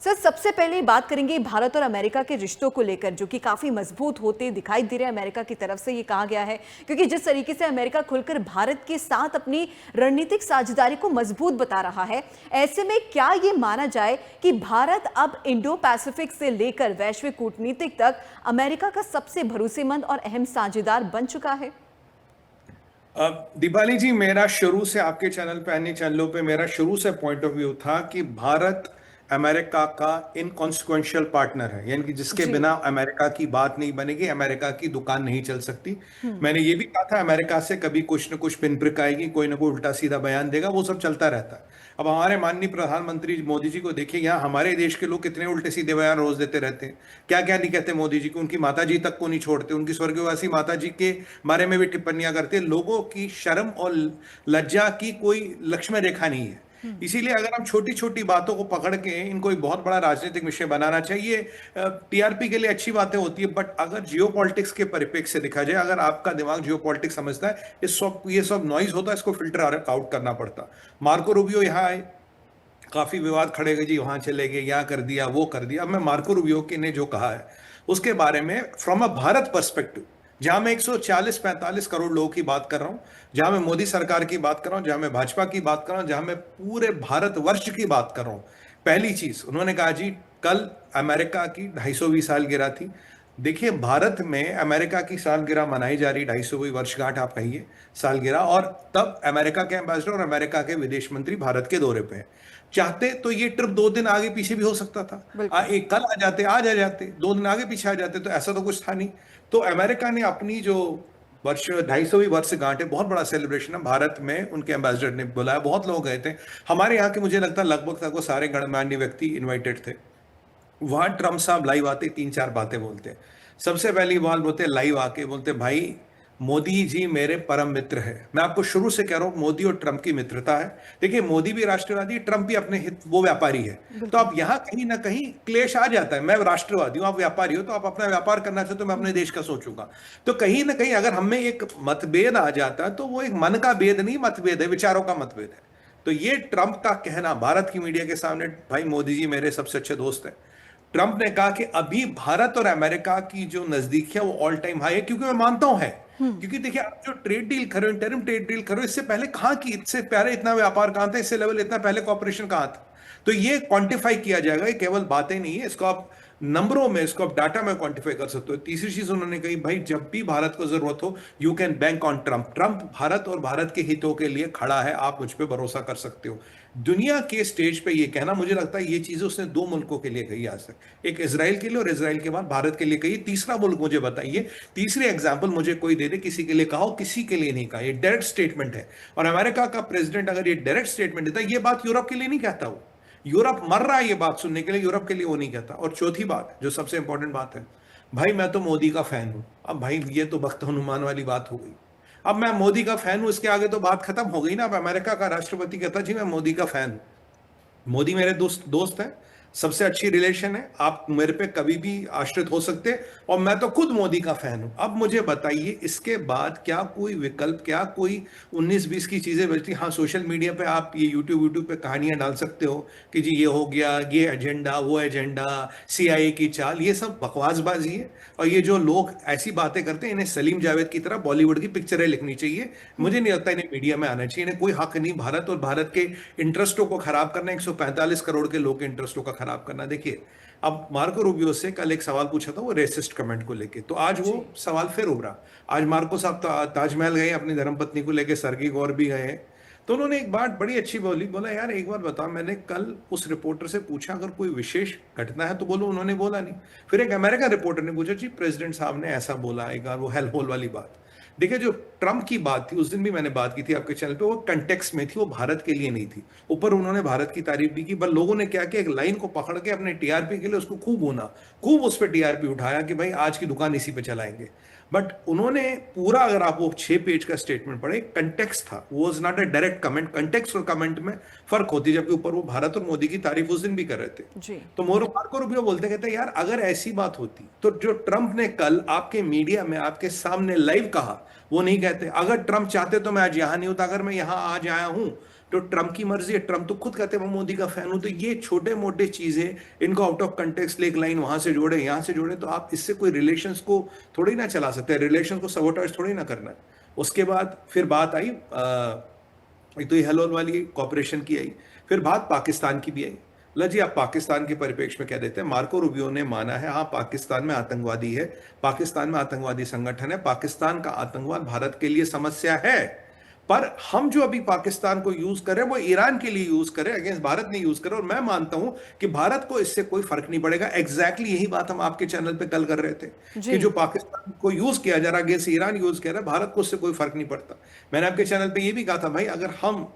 Sir, सबसे पहले बात करेंगे भारत और अमेरिका के रिश्तों को लेकर, जो कि काफी मजबूत होते दिखाई दे रहे हैं अमेरिका की तरफ से। ये कहा गया है क्योंकि जिस तरीके से अमेरिका खुलकर भारत के साथ अपनी रणनीतिक साझेदारी को मजबूत बता रहा है, ऐसे में क्या ये माना जाए कि भारत अब इंडो पैसिफिक से लेकर वैश्विक कूटनीतिक तक अमेरिका का सबसे भरोसेमंद और अहम साझेदार बन चुका है? दीपाली जी, मेरा शुरू से आपके चैनल पे, अन्य चैनलों पे मेरा शुरू से पॉइंट ऑफ व्यू था कि भारत अमेरिका का इनकॉन्सिक्वेंशियल पार्टनर है, यानी कि जिसके जी। बिना अमेरिका की बात नहीं बनेगी, अमेरिका की दुकान नहीं चल सकती। मैंने ये भी कहा था अमेरिका से कभी कुछ न कुछ पिनप्रिक आएगी, कोई ना कोई उल्टा सीधा बयान देगा, वो सब चलता रहता है। अब हमारे माननीय प्रधानमंत्री मोदी जी को देखिए, यहाँ हमारे देश के लोग कितने उल्टे सीधे बयान रोज देते रहते हैं। क्या क्या नहीं कहते मोदी जी को, उनकी माता जी तक को नहीं छोड़ते, उनकी स्वर्गवासी माता जी के बारे में भी टिप्पणियां करते। लोगों की शर्म और लज्जा की कोई लक्ष्मण रेखा नहीं है। इसीलिए अगर हम छोटी छोटी बातों को पकड़ के इनको एक बहुत बड़ा राजनीतिक विषय बनाना चाहिए, टीआरपी के लिए अच्छी बातें होती है, बट अगर जियो पॉलिटिक्स के परिप्रेक्ष्य से देखा जाए, अगर आपका दिमाग जियो पॉलिटिक्स समझता है, ये सब नॉइज होता है, इसको फिल्टर आउट करना पड़ता। मार्को रूबियो यहाँ आए, काफी विवाद खड़े गए जी, वहां चले गए, यहाँ कर दिया, वो कर दिया। अब मैं मार्को रूबियो के ने जो कहा है उसके बारे में फ्रॉम अ भारत पर्सपेक्टिव, जहां मैं 140-45 करोड़ लोगों की बात कर रहा हूं, जहां मैं मोदी सरकार की बात कर रहा हूं, जहां मैं भाजपा की बात कर रहा हूं, जहां मैं पूरे भारतवर्ष की बात कर रहा हूं। पहली चीज उन्होंने कहा जी, कल अमेरिका की 250वीं सालगिरह थी। देखिए, भारत में अमेरिका की सालगिरह मनाई जा रही, 250वीं वर्षगांठ आप कहिए, सालगिरह, और तब अमेरिका के एम्बेसडर और अमेरिका के विदेश मंत्री भारत के दौरे पे हैं। चाहते तो ये ट्रिप 2 दिन आगे पीछे भी हो सकता था। एक कल आ जाते, आज आ जाते, 2 दिन आगे पीछे आ जाते, तो ऐसा तो कुछ था नहीं। तो अमेरिका ने अपनी जो वर्ष 250वीं वर्षगांठ है, बहुत बड़ा सेलिब्रेशन है, भारत में उनके एम्बेसडर ने बुलाया, बहुत लोग गए थे। हमारे यहाँ के मुझे लगता है लगभग तक वो सारे गणमान्य व्यक्ति इन्वाइटेड थे। वहां ट्रम्प साहब लाइव आते, 3-4 बातें बोलते। सबसे पहली बात बोलते, लाइव आके बोलते, भाई मोदी जी मेरे परम मित्र है। मैं आपको शुरू से कह रहा हूं, मोदी और ट्रंप की मित्रता है। देखिए, मोदी भी राष्ट्रवादी है, ट्रंप भी अपने हित, वो व्यापारी है। तो अब यहां कहीं ना कहीं क्लेश आ जाता है। मैं राष्ट्रवादी हूं, आप व्यापारी हो, तो आप अपना व्यापार करना चाहते हो, तो मैं अपने देश का सोचूंगा। तो कहीं ना कहीं अगर हमें एक मतभेद आ जाता है, तो वो एक मन का भेद नहीं, मतभेद है, विचारों का मतभेद है। तो ये ट्रंप का कहना भारत की मीडिया के सामने, भाई मोदी जी मेरे सबसे अच्छे दोस्त हैं। ट्रंप ने कहा कि अभी भारत और अमेरिका की जो नजदीक है वो ऑल टाइम हाई है, क्योंकि मैं मानता हूं है। क्योंकि देखिए, आप जो ट्रेड डील करो, इंटरिम ट्रेड डील करो, इससे पहले कहां की, इससे पहले इतना व्यापार कहां था, इससे लेवल इतना पहले कॉपरेशन कहां था। तो ये क्वांटिफाई किया जाएगा, ये केवल बातें नहीं है, इसको आप नंबरों में, इसको आप डाटा में क्वांटिफाई कर सकते हो। तीसरी चीज उन्होंने कही, भाई जब भी भारत को जरूरत हो, you can bank on Trump. Trump Bharat और भारत के हितों के लिए खड़ा है, आप मुझ पर भरोसा कर सकते हो। दुनिया के स्टेज पे ये कहना, मुझे लगता है ये चीजें उसने 2 मुल्कों के लिए कही आज तक, एक इजराइल के लिए और इजराइल के बाद भारत के लिए कही। तीसरा मुल्क मुझे बताइए, तीसरी एग्जाम्पल मुझे कोई दे दे, किसी के लिए कहा हो, किसी के लिए नहीं कहा। ये डायरेक्ट स्टेटमेंट है, और अमेरिका का प्रेसिडेंट अगर ये डायरेक्ट स्टेटमेंट देता है, ये बात यूरोप के लिए नहीं कहता। वो यूरोप मर रहा है ये बात सुनने के लिए, यूरोप के लिए वो नहीं कहता। और चौथी बात, जो सबसे इंपॉर्टेंट बात है, भाई मैं तो मोदी का फैन हूं। अब भाई ये तो बख्त हनुमान वाली बात हो गई। अब मैं मोदी का फैन हूं, इसके आगे तो बात खत्म हो गई ना। अब अमेरिका का राष्ट्रपति कहता जी मैं मोदी का फैन हूं, मोदी मेरे दोस्त दोस्त हैं, सबसे अच्छी रिलेशन है, आप मेरे पे कभी भी आश्रित हो सकते हैं, और मैं तो खुद मोदी का फैन हूं। अब मुझे बताइए, इसके बाद क्या कोई विकल्प, क्या कोई 19-20 की चीजें बचती? हाँ, सोशल मीडिया पे आप ये यूट्यूब पे कहानियां डाल सकते हो कि जी ये हो गया, ये एजेंडा, वो एजेंडा, सीआईए की चाल, ये सब बकवासबाजी है। और ये जो लोग ऐसी बातें करते हैं, इन्हें सलीम जावेद की तरह बॉलीवुड की पिक्चरें लिखनी चाहिए। मुझे नहीं लगता इन्हें मीडिया में आना चाहिए। इन्हें कोई हक नहीं भारत और भारत के इंटरेस्टों को खराब करना, 145 करोड़ के लोग के इंटरेस्टों का खराब करना। देखिए, अब मार्को रूबियो से कल एक सवाल पूछा था वो रेसिस्ट कमेंट को लेके, तो आज वो सवाल फिर उभरा। आज मार्को साहब ताजमहल गए, अपनी धर्मपत्नी को लेके, सरगी गौर भी गए। तो उन्होंने एक बात बड़ी अच्छी बोली, बोला यार एक बार बताओ, मैंने कल उस रिपोर्टर से पूछा अगर कोई विशेष घटना है तो बोलो, उन्होंने बोला नहीं। फिर एक अमेरिकन रिपोर्टर ने पूछा जी प्रेसिडेंट साहब ने ऐसा बोला, एक बार वो हेल होल वाली बात। देखिए, जो ट्रंप की बात थी, उस दिन भी मैंने बात की थी आपके चैनल पे, वो कंटेक्स्ट में थी, वो भारत के लिए नहीं थी। ऊपर उन्होंने भारत की तारीफ भी की, पर लोगों ने क्या किया, एक लाइन को पकड़ के अपने टीआरपी के लिए उसको खूब होना, खूब उस पर टीआरपी उठाया कि भाई आज की दुकान इसी पे चलाएंगे। बट उन्होंने पूरा, अगर आप वो 6 पेज का स्टेटमेंट पढ़े, कंटेक्स्ट था, वो was not a direct comment. Context और कमेंट में फर्क होती है, जबकि ऊपर वो भारत और मोदी की तारीफ उस दिन भी कर रहे थे। जी। तो मार्को रूबियो बोलते कहते यार अगर ऐसी बात होती तो जो ट्रंप ने कल आपके मीडिया में आपके सामने लाइव कहा, वो नहीं कहते। अगर ट्रंप चाहते तो मैं आज यहां नहीं होता, अगर मैं यहां आज आया हूं तो ट्रम्प की मर्जी है, ट्रम्प तो खुद कहते हैं मैं मोदी का फैन हूं। तो ये छोटे मोटे चीजें, इनको आउट ऑफ कंटेक्स्ट एक लाइन वहां से जोड़े यहां से जोड़े, तो आप इससे कोई रिलेशंस को थोड़ी ना चला सकते हैं, रिलेशन को सबोटाइज थोड़ी ना करना है। उसके बाद फिर बात आई एक तो ये हलोल वाली कॉपरेशन की आई, फिर बात पाकिस्तान की भी आई। ला जी, आप पाकिस्तान के परिप्रेक्ष्य में क्या देते हैं? मार्को रूबियो ने माना है हाँ पाकिस्तान में आतंकवादी है, पाकिस्तान में आतंकवादी संगठन है, पाकिस्तान का आतंकवाद भारत के लिए समस्या है, पर हम जो अभी पाकिस्तान को यूज कर रहे हैं वो ईरान के लिए यूज कर रहे हैं, अगेंस्ट भारत नहीं यूज कर रहे। और मैं मानता हूं कि भारत को इससे कोई फर्क नहीं पड़ेगा। एग्जैक्टली यही बात हम आपके चैनल पे कल कर रहे थे कि जी। जो पाकिस्तान को यूज किया जा रहा है अगेंस्ट ईरान यूज किया रहा है, भारत को उससे कोई फर्क नहीं पड़ता। मैंने आपके चैनल पे ये भी कहा था भाई, अगर हम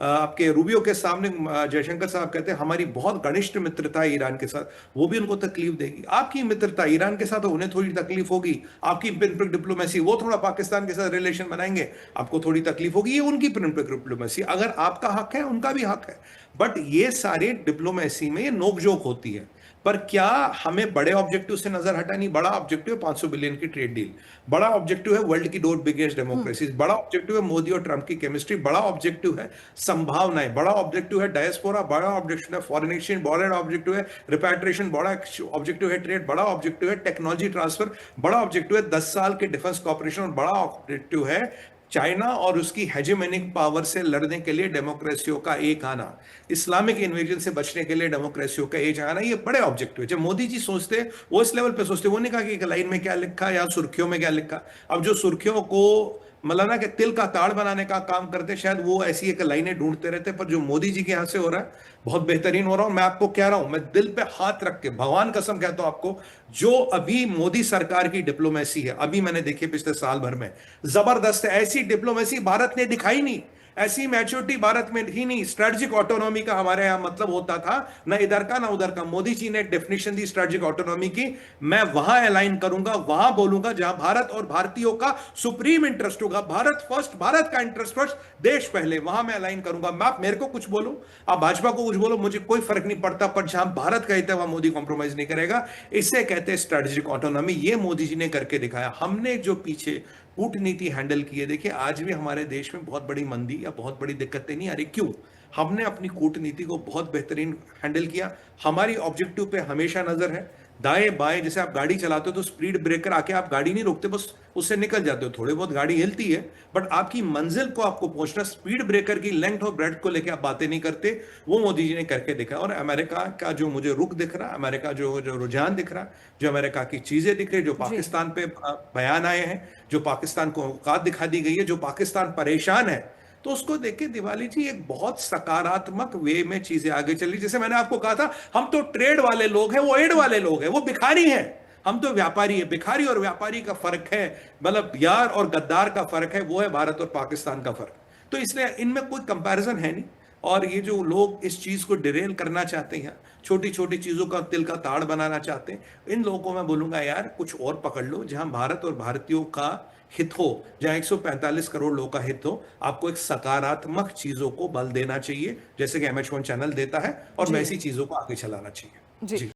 आपके रूबियो के सामने जयशंकर साहब कहते हैं हमारी बहुत घनिष्ठ मित्रता है ईरान के साथ, वो भी उनको तकलीफ देगी। आपकी मित्रता ईरान के साथ उन्हें थोड़ी तकलीफ होगी, आपकी पिनपिक डिप्लोमेसी, वो थोड़ा पाकिस्तान के साथ रिलेशन बनाएंगे, आपको थोड़ी तकलीफ होगी, ये उनकी पिनपिक डिप्लोमेसी। अगर आपका हक है उनका भी हक है, बट ये सारे डिप्लोमेसी में ये नोकझोंक होती है। पर क्या हमें बड़े ऑब्जेक्टिव से नजर हटानी? बड़ा ऑब्जेक्टिव है 500 बिलियन की ट्रेड डील, बड़ा ऑब्जेक्टिव है वर्ल्ड की 2 बिगेस्ट डेमोक्रेसीज, बड़ा ऑब्जेक्टिव है मोदी और ट्रंप की केमिस्ट्री, बड़ा ऑब्जेक्टिव है संभावनाएं, बड़ा ऑब्जेक्टिव है डायस्पोरा, बड़ा ऑब्जेक्टिव है फॉरेन एक्सचेंज, बड़ा ऑब्जेक्टिव है रिपैट्रिएशन, बड़ा ऑब्जेक्टिव है ट्रेड, बड़ा ऑब्जेक्टिव है टेक्नोलॉजी ट्रांसफर, बड़ा ऑब्जेक्टिव है 10 साल के डिफेंस कॉपरेशन, और बड़ा ऑब्जेक्टिव है चाइना और उसकी हेजेमोनिक पावर से लड़ने के लिए डेमोक्रेसियों का एक आना, इस्लामिक इन्वेजन से बचने के लिए डेमोक्रेसियों का एक आना। ये बड़े ऑब्जेक्टिव है। जब मोदी जी सोचते वो इस लेवल पे सोचते, वो नहीं कहा कि एक लाइन में क्या लिखा या सुर्खियों में क्या लिखा। अब जो सुर्खियों को मतलब ना कि तिल का ताड़ बनाने का काम करते, शायद वो ऐसी एक लाइनें ढूंढते रहते, पर जो मोदी जी के यहां से हो रहा है बहुत बेहतरीन हो रहा हूं। मैं आपको कह रहा हूं, मैं दिल पे हाथ रख के भगवान कसम कहता हूं आपको, जो अभी मोदी सरकार की डिप्लोमेसी है, अभी मैंने देखी पिछले साल भर में, जबरदस्त है। ऐसी डिप्लोमेसी भारत ने दिखाई नहीं, ऐसी मैच्योरिटी भारत में ही नहीं। स्ट्रेटेजिक ऑटोनॉमी का हमारे यहां मतलब होता था ना इधर का ना उधर का। मोदी जी ने डेफिनेशन दी स्ट्रेटेजिक ऑटोनॉमी की, मैं वहां अलाइन करूंगा, वहां बोलूंगा जहां भारत और भारतीयों का सुप्रीम इंटरेस्ट होगा। भारत फर्स्ट, भारत का इंटरेस्ट फर्स्ट, देश पहले, वहां मैं अलाइन करूंगा। मैं आप मेरे को कुछ बोलो, आप भाजपा को कुछ बोलो, मुझे कोई फर्क नहीं पड़ता, पर जहां भारत कहते हैं वहां मोदी कॉम्प्रोमाइज नहीं करेगा। इसे कहते हैं स्ट्रेटेजिक ऑटोनॉमी। ये मोदी जी ने करके दिखाया। हमने जो पीछे कूटनीति हैंडल की है, देखिए आज भी हमारे देश में बहुत बड़ी मंदी या बहुत बड़ी दिक्कतें नहीं आ रही। क्यों? हमने अपनी कूटनीति को बहुत बेहतरीन हैंडल किया। हमारी ऑब्जेक्टिव पे हमेशा नजर है। दाएं बाएं, जैसे आप गाड़ी चलाते हो तो स्पीड ब्रेकर आके आप गाड़ी नहीं रोकते, बस उससे निकल जाते हो। थोड़ी बहुत गाड़ी हिलती है, बट आपकी मंजिल को आपको पहुंचना, स्पीड ब्रेकर की लेंथ और ब्रेड्थ को लेकर आप बातें नहीं करते। वो मोदी जी ने करके दिखा। और अमेरिका का जो मुझे रुख दिख रहा, अमेरिका जो जो रुझान दिख रहा, जो अमेरिका की चीजें दिख रही, जो पाकिस्तान पे बयान आए हैं, जो पाकिस्तान को औकात दिखा दी गई है, जो पाकिस्तान परेशान है, तो उसको देख के दिवाली जी एक बहुत सकारात्मक वे में चीजें आगे चली। जैसे मैंने आपको कहा था, हम तो ट्रेड वाले लोग हैं, वो एड वाले लोग हैं, वो भिखारी हैं, हम तो व्यापारी है। भिखारी और व्यापारी का फर्क है, मतलब यार और गद्दार का फर्क है, वो है भारत और पाकिस्तान का फर्क। तो इसलिए इनमें कोई कंपैरिजन है नहीं। और ये जो लोग इस चीज को डिरेल करना चाहते हैं, छोटी छोटी चीजों का तिल का ताड़ बनाना चाहते हैं, इन लोगों को मैं बोलूंगा यार कुछ और पकड़ लो, जहां भारत और भारतीयों का हित हो, जहां 145 करोड़ लोगों का हित हो। आपको एक सकारात्मक चीजों को बल देना चाहिए, जैसे कि MH1 चैनल देता है, और जी वैसी चीजों को आगे चलाना चाहिए। जी। जी।